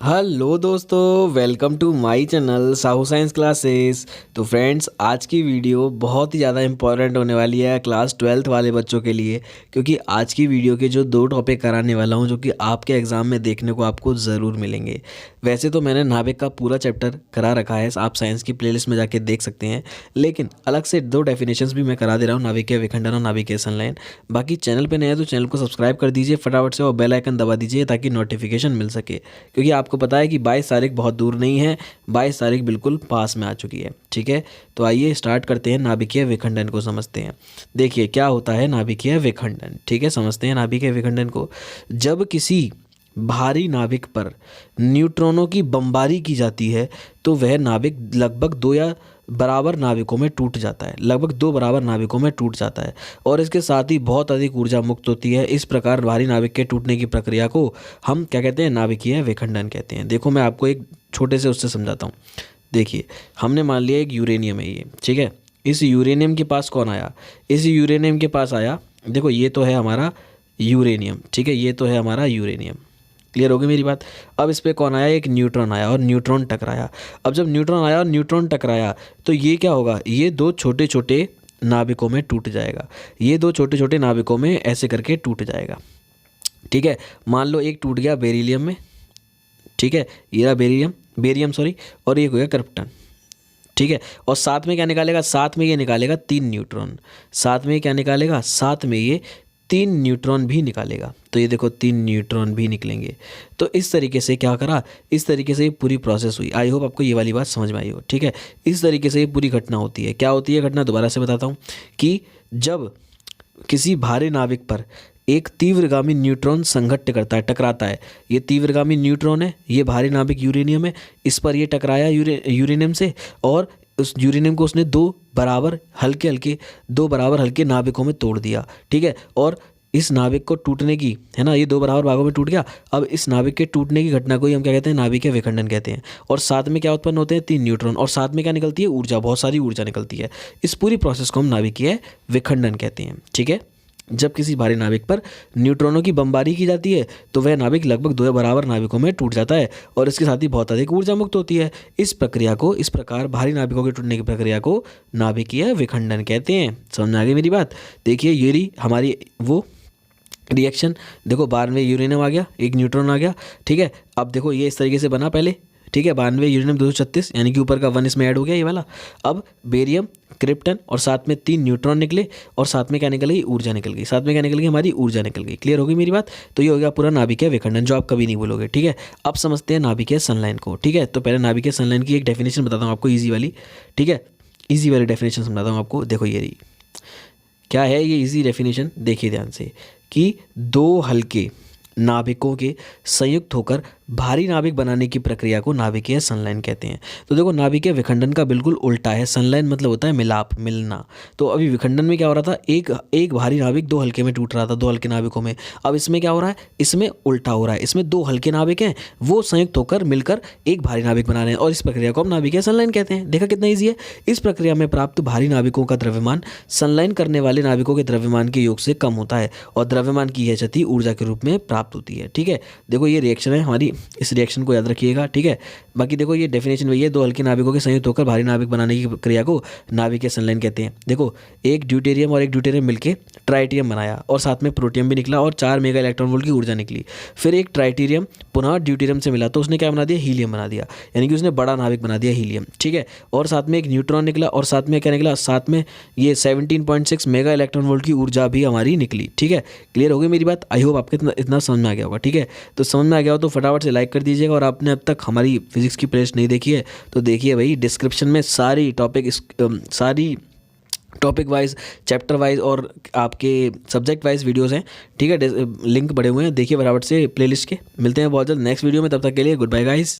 Hello दोस्तों, welcome to my channel Sahu science classes. तो friends, आज की वीडियो बहुत ही ज़्यादा इंपॉर्टेंट होने वाली है क्लास 12th वाले बच्चों के लिए, क्योंकि आज की वीडियो के जो दो टॉपिक कराने वाला हूं जो कि आपके एग्ज़ाम में देखने को आपको ज़रूर मिलेंगे। वैसे तो मैंने नाभिक का पूरा चैप्टर करा रखा है, आप साइंस की प्लेलिस्ट में जाके देख सकते हैं, लेकिन अलग से दो डेफिनेशंस भी मैं करा दे रहा हूँ, नाभिकीय विखंडन और नाभिकीय संलयन। बाकी चैनल पर नए हैं तो चैनल को सब्सक्राइब कर दीजिए फटाफट से और बेल आइकन दबा दीजिए ताकि नोटिफिकेशन मिल सके, क्योंकि आपको पता है कि 22 तारीख बहुत दूर नहीं है, 22 तारीख बिल्कुल पास में आ चुकी है। ठीक है, तो आइए स्टार्ट करते हैं, नाभिकीय विखंडन को समझते हैं। देखिए क्या होता है नाभिकीय विखंडन। ठीक है, समझते हैं नाभिकीय विखंडन को। जब किसी भारी नाभिक पर न्यूट्रॉनों की बमबारी की जाती है तो वह नाभिक लगभग दो या बराबर नाभिकों में टूट जाता है, लगभग दो बराबर नाभिकों में टूट जाता है और इसके साथ ही बहुत अधिक ऊर्जा मुक्त होती है। इस प्रकार भारी नाभिक के टूटने की प्रक्रिया को हम क्या कहते हैं? नाभिकीय विखंडन कहते हैं। देखो मैं आपको एक छोटे से उससे समझाता हूँ। देखिए, हमने मान लिया एक यूरेनियम है ये, ठीक है। इस यूरेनियम के पास कौन आया? इस यूरेनियम के पास आया, देखो ये तो है हमारा यूरेनियम, ठीक है, ये तो है हमारा यूरेनियम। क्लियर होगी मेरी बात? अब इस पे कौन आया? एक न्यूट्रॉन आया और न्यूट्रॉन टकराया। अब जब न्यूट्रॉन आया और न्यूट्रॉन टकराया तो ये क्या होगा? ये दो छोटे छोटे नाभिकों में टूट जाएगा। ये दो छोटे छोटे नाभिकों में ऐसे करके टूट जाएगा। ठीक है, मान लो एक टूट गया बेरिलियम में, ठीक है, ये रहा बेरियम सॉरी, और एक हो गया क्रिप्टन। ठीक है, और साथ में क्या निकालेगा? साथ में ये निकालेगा 3 न्यूट्रॉन। साथ में क्या निकालेगा? साथ में ये 3 न्यूट्रॉन भी निकालेगा। तो ये देखो 3 न्यूट्रॉन भी निकलेंगे। तो इस तरीके से क्या करा? इस तरीके से ये पूरी प्रोसेस हुई। आई होप आपको ये वाली बात समझ में आई हो। ठीक है, इस तरीके से ये पूरी घटना होती है। क्या होती है घटना? दोबारा से बताता हूँ कि जब किसी भारी नाभिक पर एक तीव्रगामी न्यूट्रॉन संघट्ट करता है, टकराता है। ये तीव्रगामी न्यूट्रॉन है, ये भारी नाभिक यूरेनियम है, इस पर ये टकराया यूरेनियम से, और उस यूरेनियम को उसने दो बराबर हल्के नाभिकों में तोड़ दिया। ठीक है, और इस नाभिक को टूटने की, है ना, ये दो बराबर भागों में टूट गया। अब इस नाभिक के टूटने की घटना को ही हम क्या कहते हैं? नाभिकीय विखंडन कहते हैं। और साथ में क्या उत्पन्न होते हैं? 3 न्यूट्रॉन, और साथ में क्या निकलती है? ऊर्जा, बहुत सारी ऊर्जा निकलती है। इस पूरी प्रोसेस को हम नाभिकीय विखंडन कहते हैं। ठीक है, जब किसी भारी नाभिक पर न्यूट्रॉनों की बमबारी की जाती है तो वह नाभिक लगभग दो बराबर नाभिकों में टूट जाता है और इसके साथ ही बहुत अधिक ऊर्जा मुक्त होती है। इस प्रकार भारी नाभिकों के टूटने की प्रक्रिया को नाभिकीय विखंडन कहते हैं। समझ में आ गई मेरी बात? देखिए ये रही हमारी वो रिएक्शन। देखो 92 यूरेनियम आ गया, एक न्यूट्रॉन आ गया। ठीक है, अब देखो ये इस तरीके से बना पहले। ठीक है, 92 यूरेनियम 236, यानी कि ऊपर का 1 इसमें ऐड हो गया ये वाला। अब बेरियम, क्रिप्टन, और साथ में 3 न्यूट्रॉन निकले, और साथ में क्या निकल गई? ऊर्जा निकल गई। साथ में क्या निकल गई? हमारी ऊर्जा निकल गई। क्लियर होगी मेरी बात? तो ये हो गया पूरा नाभिकीय विखंडन, जो आप कभी नहीं बोलोगे। ठीक है, अब समझते हैं नाभिकीय संलयन को। ठीक है, तो पहले नाभिकीय संलयन की एक डेफिनेशन बताता हूँ आपको, ईजी वाली। ठीक है, ईजी वाली डेफिनेशन समझाता हूँ आपको। देखो ये रही, क्या है ये ईजी डेफिनेशन? देखिए ध्यान से, कि दो हल्के नाभिकों के संयुक्त होकर भारी नाभिक बनाने की प्रक्रिया को नाभिकीय संलयन कहते हैं। तो देखो नाभिकीय विखंडन का बिल्कुल उल्टा है। संलयन मतलब होता है मिलाप, मिलना। तो अभी विखंडन में क्या हो रहा था? एक भारी नाभिक दो हल्के में टूट रहा था, दो हल्के नाभिकों में। अब इसमें क्या हो रहा है? इसमें उल्टा हो रहा है। इसमें दो हल्के नाभिक हैं, वो संयुक्त होकर मिलकर एक भारी नाभिक बना रहे हैं, और इस प्रक्रिया को हम नाभिकीय संलयन कहते हैं। देखा कितना ईजी है? इस प्रक्रिया में प्राप्त भारी नाभिकों का द्रव्यमान संलयन करने वाले नाभिकों के द्रव्यमान के योग से कम होता है, और द्रव्यमान की यह क्षति ऊर्जा के रूप में प्राप्त होती है। ठीक है, देखो ये रिएक्शन है हमारी, इस रिएक्शन को याद रखिएगा। ठीक है, बाकी देखो ये डेफिनेशन वही है, दो हल्के नाभिकों के संयुक्त होकर भारी नाभिक बनाने की प्रक्रिया को नाभिकीय संलयन कहते हैं। देखो एक ड्यूटेरियम और एक ड्यूटेरियम मिलकर ट्राइटियम बनाया, और साथ में प्रोटियम भी निकला, और 4 मेगा इलेक्ट्रॉन वोल्ट की ऊर्जा निकली। फिर एक ट्राइटेरियम पुनः ड्यूटेरियम से मिला, तो उसने क्या बना दिया? हीलियम बना दिया, यानी कि उसने बड़ा नाभिक बना दिया, हीलियम। ठीक है, और साथ में एक न्यूट्रॉन निकला, और साथ में क्या निकला? साथ में ये 17.6 मेगा इलेक्ट्रॉन वोल्ट की ऊर्जा भी हमारी निकली। ठीक है, क्लियर हो गई मेरी बात? आई होप आपको इतना समझ में आ गया होगा। ठीक है, तो समझ में आ गया हो तो फटाफट से लाइक कर दीजिएगा, और आपने अब तक हमारी फिजिक्स की प्लेलिस्ट नहीं देखी है तो देखिए भाई, डिस्क्रिप्शन में सारी टॉपिक वाइज, चैप्टर वाइज और आपके सब्जेक्ट वाइज वीडियोस हैं। ठीक है, लिंक पड़े हुए हैं, देखिए फटाफट से प्लेलिस्ट के। मिलते हैं बहुत जल्द नेक्स्ट वीडियो में, तब तक के लिए गुड बाय गाइस।